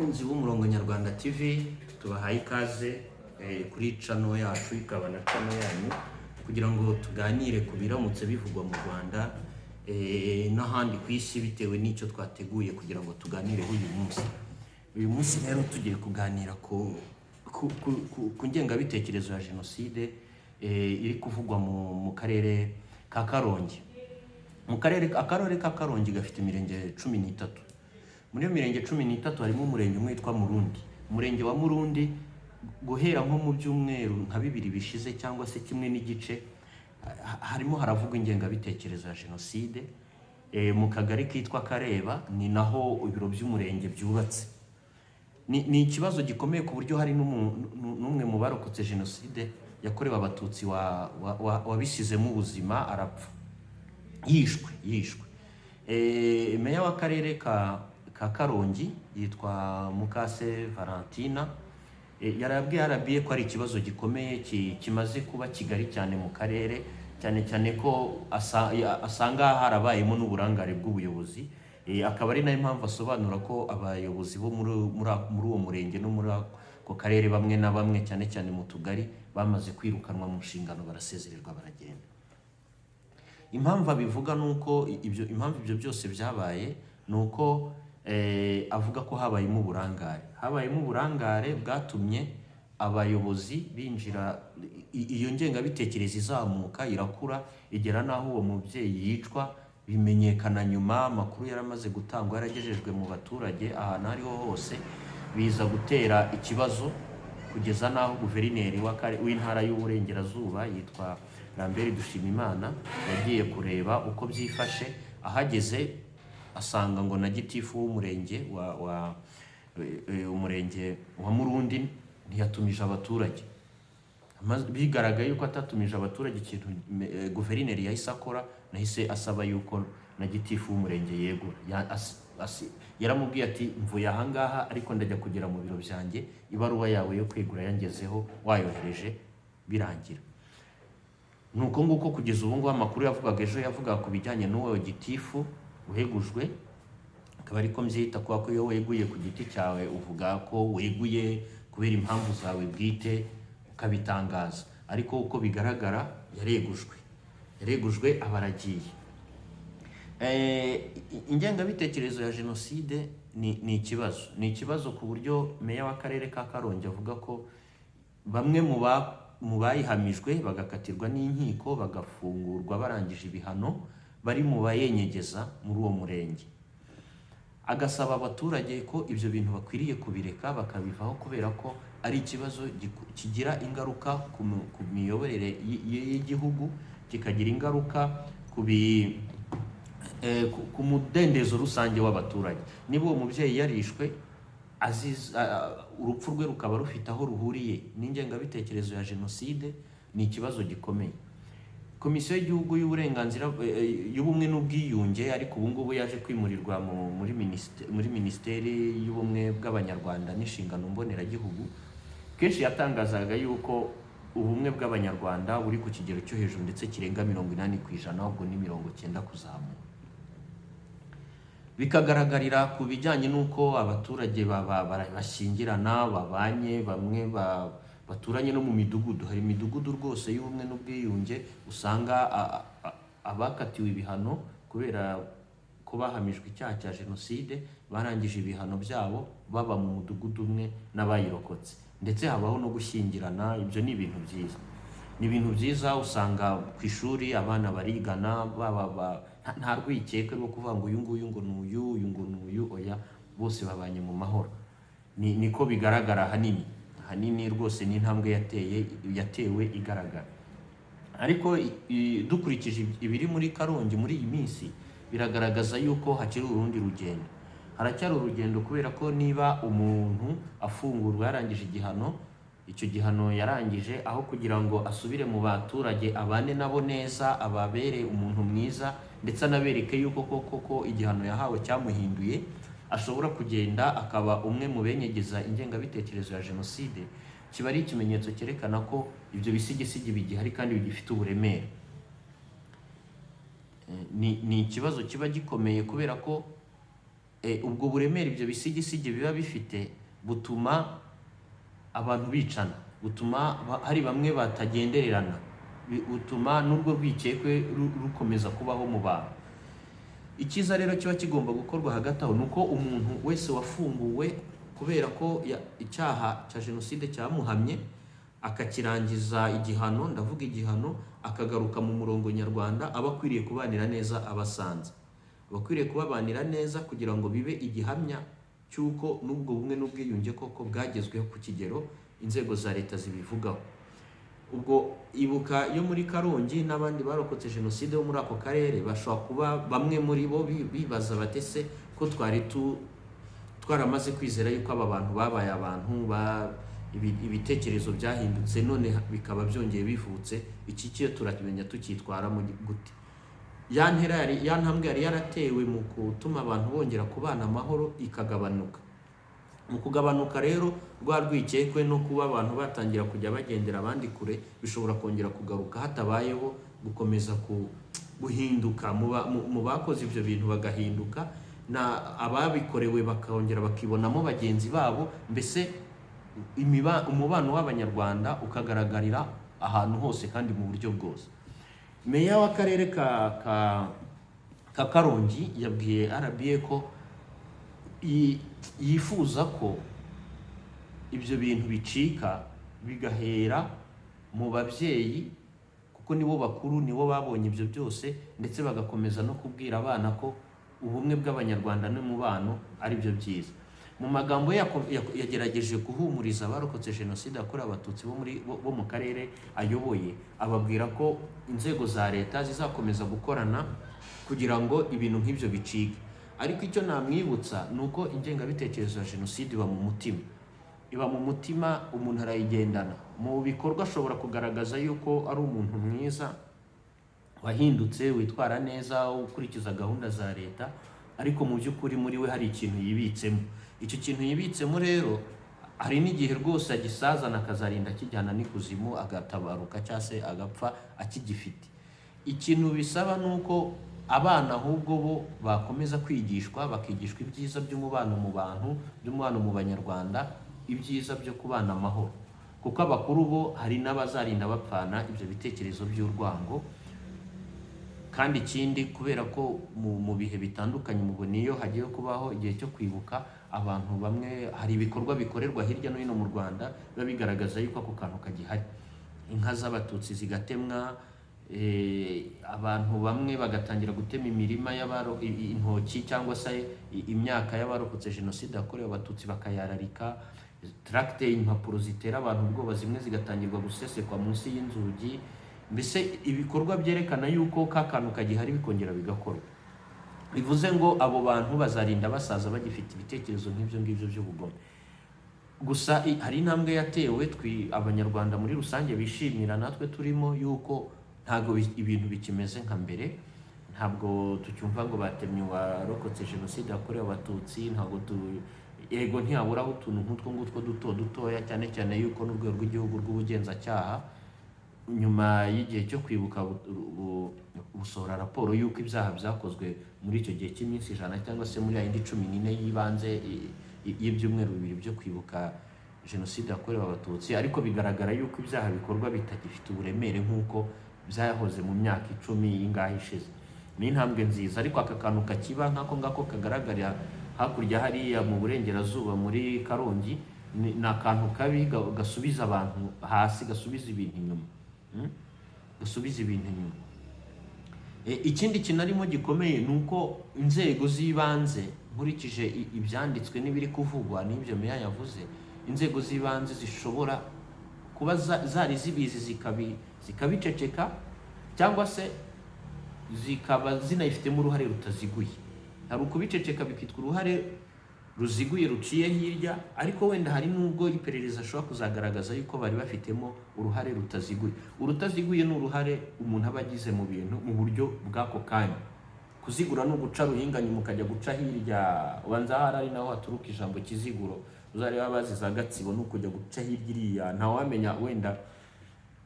Bakunzi b'umurongo Nyarwanda TV tubahaye ikaze kuri channel yacu ikaba na channel yanyu kugira ngo tuganire ku biramutse bivugwa mu Rwanda n'ahandi ku isi bitewe n'icyo twateguye kugira ngo tuganire uyu munsi rero tugiye kuganira ku ngengabitekerezo ya jenoside iri kuvugwa mu karere ka Karongi. Akarere ka Karongi gafite imirenge 13. Muri mirenge 13 harimo umurenge umwe witwa Murundi. Umurenge wa Murundi guhera nko mu byumweru nka 2 bishize cyangwa se kimwe n'igice harimo haravugwa ingengabitekerezo ya jenoside mu kagari kitwa Kareba, ni naho ibiro by'umurenge byubatse. Ni ikibazo gikomeye ku buryo hari n'umwe mu barokotse jenoside yakorewe abatutsi wabisizemo ubuzima arapfa yishwe. Meya w'akarere ka Karongi yitwa Mukase Valentina yarabwiye ko ari ikibazo gikomeye kimaze kuba kigari cyane mu karere, cyane ko asanga harabayemo n'uburangare bw'ubuyobozi. Akaba ari nayo mpamvu asobanura ko abayobozi bo muri uwo murenge no muri ako karere bamwe na bamwe cyane mu tugari bamaze kwirukanwa mu nshingano, barasezererwa baragenda. Impamvu abivuga nuko impamvu ibyo byose byabaye nuko avuga ko habayemo uburangare bwatumye abayobozi binjira, iyo ngengabitekerezo izamuka irakura igera naho uwo mubyeyi yicwa, bimenyekana nyuma, amakuru yaramaze gutangwa yaragejejwe mu baturage ahantu ariho hose, biza gutera ikibazo kugeza naho guverineri w'intara y'Uburengerazuba yitwa Lambert Dushimimana yagiye kureba uko byifashe. Ahageze asanga ngo na gitifu w'umurenge umurenge wa Murundi ntiyatumije abaturage. Bigaragaye yuko atatumije abaturage, ikintu guverineri yahise akora, nahise asaba yuko na gitifu w'umurenge yegura. Yaramubwiye ati mvuye ahangaha ariko ndajya kugera mu biro byanjye, ibaruwa yawe yo kwegura yangezeho wayohereje birangira. Nuko nguko kugeza ubu ngubu amakuru yavugaga ejo yavugaga ku bijyanye n'uwo gitifu uhegujwe, akaba ariko mbyita kuba ko iyo weguye ku giti cyawe uvuga ko weguye kubera impamvu zawe bwite ukabitangaza, ariko uko bigaragara yaregujwe abaragiye. Ingengabitekerezo ya jenoside ni ikibazo ku buryo meya w'akarere ka Karongi avuga ko bamwe mu bayihamijwe bagakatirwa n'inkiko bagafungurwa barangije ibihano bari mu bayenyegeza muri uwo murenge. Agasaba abaturage ko ibyo bintu bakwiriye kubireka bakabivaho kubera ko ari ikibazo kigira ingaruka ku miyoborere y'igihugu, kikagira ingaruka ku mudendezo rusange w'abaturage. Niba uwo mubyeyi yarishwe urupfu rwe rukaba rufite aho ruhuriye n'ingengabitekerezo ya jenoside, ni ikibazo gikomeye. Komisiyo y'igihugu y'uburenganzira y'ubumwe n'ubwiyunge ariko ubu ngubu yaje kwimurirwa muri minisiteri y'ubumwe bw'abanyarwanda n'inshingano mboneragihugu, kenshi yatangazaga yuko ubumwe bw'abanyarwanda buri ku kigero cyo hejuru ndetse kirenga 80%, ahubwo ni 90% kuzamuka. Bikagaragarira ku bijyanye n'uko abaturage bashyingirana, babanye, bamwe baturanye no mu midugudu. Hari imidugudu rwose y'ubumwe n'ubwiyunge usanga abakatiwe ibihano kubera ko bahamijwe icyaha cya jenoside barangije ibihano byabo baba mu mudugudu umwe n'abayirokotse, ndetse habaho no gushyingirana. Ibyo ni ibintu byiza, usanga ku ishuri abana barigana, nta rwikekwe rwo kuvuga ngo uyu nguyu ngo n'uyu, uyu ngo n'uyu, oya, bose babanye mu mahoro. Niko bigaragara hanini rwose, ni intambwe yatewe igaragara. Ariko dukurikije ibiri muri Karongi muri iyi minsi, biragaragaza yuko hakiri urundi rugendo. Haracyari urugendo kubera ko niba umuntu afungurwa yarangije igihano, icyo gihano yarangije, aho kugira ngo asubire mu baturage abane nabo neza, ababere umuntu mwiza ndetse anabereke yuko koko igihano yahawe cyamuhinduye, ashobora kugenda akaba umwe mu benyegeza ingengabitekerezo ya jenoside. Kiba ari ikimenyetso cyerekana ko ibyo bisigisigi bigihari kandi bigifite uburemere. Ni ikibazo kiba gikomeye kubera ko ubwo buremere ibyo bisigisigi biba bifite butuma abantu bicana, butuma hari bamwe batagendererana, butuma n'urwo rwikekwe rukomeza kubaho mu bantu. Icyiza rero kiba kigomba gukorwa hagati aho nuko umuntu wese wafunguwe kubera ko icyaha cya jenoside cyamuhamye akakirangiza igihano, ndavuga igihano, akagaruka mu murongo nyarwanda, aba akwiriye kubanira neza abasanze, bakwiriye kubabanira neza kugira ngo bibe igihamya cy'uko n'ubwo bumwe n'ubwiyunge koko bwagezweho ku kigero inzego za leta zibivugaho. Ubwo ibuka yo muri Karongi n'abandi barokotse jenoside bo muri ako karere bashobora kuba bamwe muri bo bibaza batese ko twaramaze kwizera yuko aba bantu babaye abantu ibitekerezo byahindutse none bikaba byongeye bivutse, iki cyo turakimenya tukitwara mu gute? Ya ntambwe yari yaratewe mu gutuma abantu bongera kubana amahoro ikagabanuka. Mu kugabanuka rero rwa rwikekwe no kuba abantu batangira kujya bagendera abandi kure bishobora kongera kugaruka hatabayeho gukomeza guhinduka mu bakoze ibyo bintu bagahinduka, na ababikorewe bakongera bakibonamo bagenzi babo, mbese umubano w'abanyarwanda ukagaragarira ahantu hose kandi mu buryo bwose. Meya w'akarere ka Karongi yabwiye RBA ko yifuza ko ibyo bintu bicika bigahera mu babyeyi, kuko nibo bakuru, nibo babonye ibyo byose, ndetse bagakomeza no kubwira abana ko ubumwe bw'abanyarwanda n'umubano ari byo byiza. Mu magambo yagerageje guhumuriza abarokotse jenoside yakorewe abatutsi bo mu karere ayoboye, ababwira ko inzego za leta zizakomeza gukorana kugira ngo ibintu nk'ibyo bicike. Ariko icyo namwibutsa ni uko ingengabitekerezo ya jenoside iba mu mutima, umuntu arayigendana. Mu bikorwa ashobora kugaragaza yuko ari umuntu mwiza wahindutse, witwara neza, ukurikiza gahunda za leta, ariko mu by'ukuri muri we hari ikintu yibitsemo. Icyo kintu yibitsemo rero hari n'igihe rwose agisazana akazarinda akijyana n'ikuzimu, agatabaruka cyangwa se agapfa akigifite. Ikintu bisaba ni uko abana ahubwo bo bakomeza kwigishwa, bakigishwa ibyiza by'umubano mu bantu, by'umubano mu banyarwanda, ibyiza byo kubana amahoro, kuko abakuru bo hari n'abazarinda bapfana ibyo bitekerezo by'urwango. Kandi ikindi, kubera ko mu bihe bitandukanye mubona iyo hagiye kubaho igihe cyo kwibuka, abantu bamwe hari ibikorwa bikorerwa hirya no hino mu Rwanda biba bigaragaza yuko ako kantu kagihari. Inka z'abatutsi zigatemwa, abantu bamwe bagatangira gutema imirima intoki cyangwa se imyaka y'abarokotse jenoside yakorewe abatutsi bakayararika, tracte, impapuro zitera abantu ubwoba zimwe zigatangirwa gusesekwa munsi y'inzugi. Mbese ibikorwa byerekana yuko ka kantu kagihari bikongera bigakorwa. Bivuze ngo abo bantu bazarinda basaza bagifite ibitekerezo nk'ibyo ngibyo by'ubugome. Gusa hari intambwe yatewe abanyarwanda muri rusange bishimira, natwe turimo, yuko ntabwo ibintu bikimeze nka mbere. Ntabwo tucyumva ngo batemye uwarokotse jenoside yakorewe abatutsi, yego ntiyaburaho utuntu nk'utwo ngutwo dutoya, cyane cyane yuko n'urwego rw'igihugu rw'ubugenzacyaha nyuma y'igihe cyo kwibuka busohora raporo y'uko ibyaha byakozwe muri icyo gihe cy'iminsi 100 cyangwa se muri yindi 14 y'ibanze y'ibyumweru 2 byo kwibuka jenoside yakorewe abatutsi, ariko bigaragara yuko ibyaha bikorwa bitagifite uburemere nk'uko byahoze mu myaka 10 y'ingahe ishize. Ni intambwe nziza, ariko aka kantu kakiba nk'ako ngako kagaragarira hakurya hariya mu burengerazuba muri Karongi, ni akantu kabi gasubiza abantu hasi, gasubiza ibintu inyuma. Ikindi kinarimo gikomeye ni uko inzego z'ibanze, nkurikije ibyanditswe n'ibiri kuvugwa n'ibyo meya yavuze, inzego z'ibanze zishobora kuba zari zibizi zikabiceceka, cyangwa se zikaba zinayifitemo uruhare rutaziguye. Hari ukubiceceka bikitwa uruhare ruziguye ruciye hirya, ariko wenda hari n'ubwo iperereza ashobora kuzagaragaza yuko bari bafitemo uruhare rutaziguye. Urutaziguye ni uruhare umuntu aba agize mu bintu mu buryo bw'ako kanya. Kuzigura ni uguca ruhinganye mukajya guca hirya, ubanza hari naho haturuka ijambo kiziguro, uzareba abazi za Gatsibo ni ukujya guca hirya iriya, ntawamenya wenda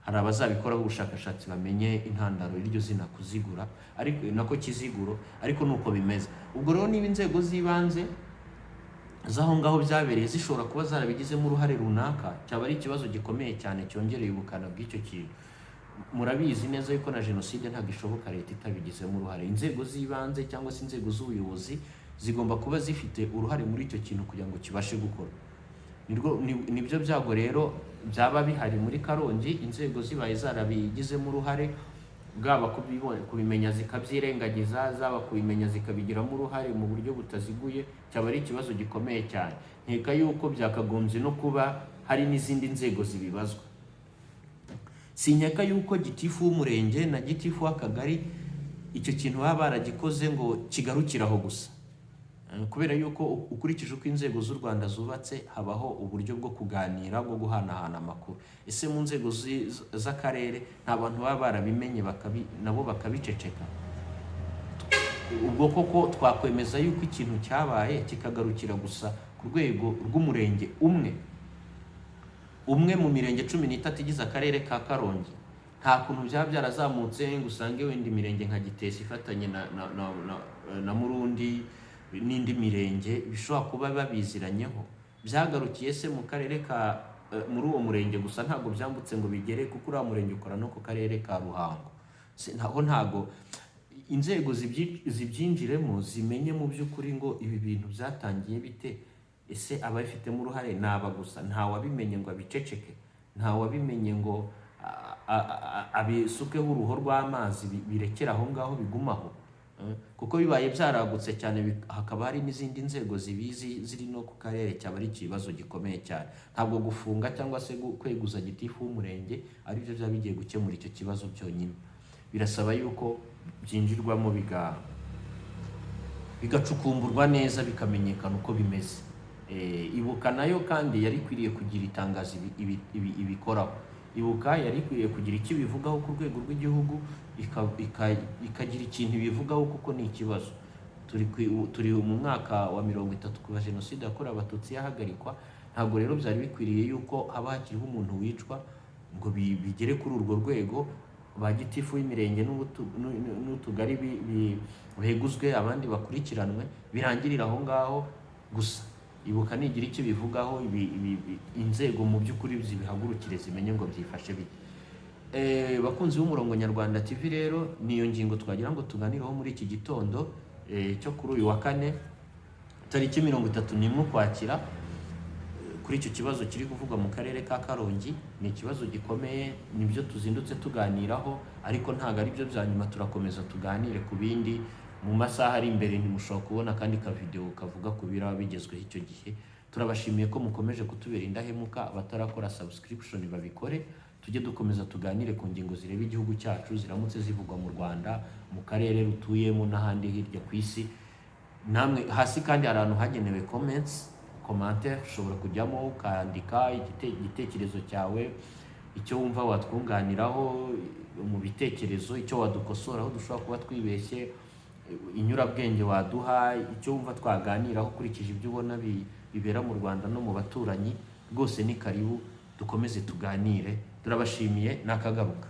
hari abazabikoraho ubushakashatsi bamenye intandaro y'iryo zina kuzigura, ariko nako kiziguro, ariko nuko bimeze. Ubwo rero niba inzego z'ibanze z'aho ngaho byabereye zishobora kuba zarabigizemo uruhare runaka, cyaba ari ikibazo gikomeye cyane cyongereye ubukana bw'icyo kintu. Murabizi neza yuko na jenoside ntabwo ishoboka leta itabigizemo uruhare. Inzego z'ibanze cyangwa se inzego z'ubuyobozi zigomba kuba zifite uruhare muri icyo kintu kugira ngo kibashe gukora. Nibyo byago rero byaba bihari muri Karongi, inzego zibaye zarabigizemo uruhare, bwaba kubimenya zikabyirengagiza, zaba kubimenya zikabigiramo uruhare mu buryo butaziguye, cyaba ari ikibazo gikomeye cyane. Nkeka yuko byakagombye no kuba hari n'izindi nzego zibibazwa. Sinkeka yuko gitifu w'umurenge na gitifu w'akagari icyo kintu baba baragikoze ngo kigarukiraho gusa, kubera yuko ukurikije uko inzego z'u Rwanda zubatse habaho uburyo bwo kuganira, bwo guhanahana amakuru. Ese mu nzego z'akarere nta bantu baba barabimenye nabo bakabiceceka? Ubwo koko twakwemeza yuko ikintu cyabaye kikagarukira gusa ku rwego rw'umurenge umwe mu mirenge 13 igize akarere ka Karongi? Nta kuntu byaba byarazamutse ngo usange wenda imirenge nka Gitesi ifatanye na Murundi n'indi mirenge bishobora kuba babiziranyeho. Byagarukiye se mu karere muri uwo murenge gusa, ntabwo byambutse ngo bigere, kuko uriya murenge ukora no ku karere ka Ruhango. Ntago inzego zibyinjiremo zimenye mu by'ukuri ngo ibi bintu byatangiye bite. Ese ababifitemo uruhare naba gusa, nta wabimenye ngo abiceceke, nta wabimenye ngo abisukeho uruho rw'amazi birekera aho ngaho bigumaho. Kuko bibaye byaragutse cyane hakaba hari n'izindi nzego zibizi ziri no ku karere, cyaba ari ikibazo gikomeye cyane. Ntabwo gufunga cyangwa se kweguza gitifu w'umurenge ari byo byaba bigiye gukemura icyo kibazo byonyine. Birasaba yuko byinjirwamo bigacukumburwa neza, bikamenyekana uko bimeze. Ibuka nayo kandi yari kwiriye kugira itangazo ibikoraho. Ibuka yari kwiriye kugira icyo bivugaho ku rwego rw'igihugu, ikagira ikintu bivugaho, kuko ni ikibazo. Turi mu mwaka wa 30 kuva jenoside yakorewe abatutsi yahagarikwa. Ntabwo rero byari bikwiriye yuko haba hakiriho umuntu wicwa ngo bigere kuri urwo rwego, ba gitifu w'imirenge n'utugari beguzwe, abandi bakurikiranwe, birangirira aho ngaho gusa. Ibuka nigira icyo bivugaho, inzego mu by'ukuri zibihagurukire, zimenye ngo byifashe bite. Bakunzi b'Umurongo Nyarwanda TV, rero niyo ngingo twagira ngo tuganiraho muri iki gitondo cyo kuri uyu wa kane tariki 31 Ukwakira, kuri icyo kibazo kiri kuvugwa mu karere ka Karongi. Ni ikibazo gikomeye, nibyo tuzindutse tuganiraho, ariko ntabwo ari byo bya nyuma. Turakomeza tuganire ku bindi mu masaha ari imbere. Ntimushobora kubona kandi ka video kavuga ku biraba bigezweho icyo gihe. Turabashimiye ko mukomeje kutubera indahemuka. Abatarakora subscription babikore, tujye dukomeza tuganire ku ngingo zireba igihugu cyacu, ziramutse zivugwa mu Rwanda, mu karere rutuyemo n'ahandi hirya ku isi. Namwe hasi kandi hari ahantu hagenewe commentaire, ushobora kujyamo ukandika igitekerezo cyawe, icyo wumva watwunganiraho mu bitekerezo, icyo wadukosoraho dushobora kuba twibeshye, inyurabwenge waduha, icyo wumva twaganiraho ukurikije ibyo ubona bibera mu Rwanda no mu baturanyi. Rwose ni karibu dukomeze tuganire. Turabashimiye, nakagaruka.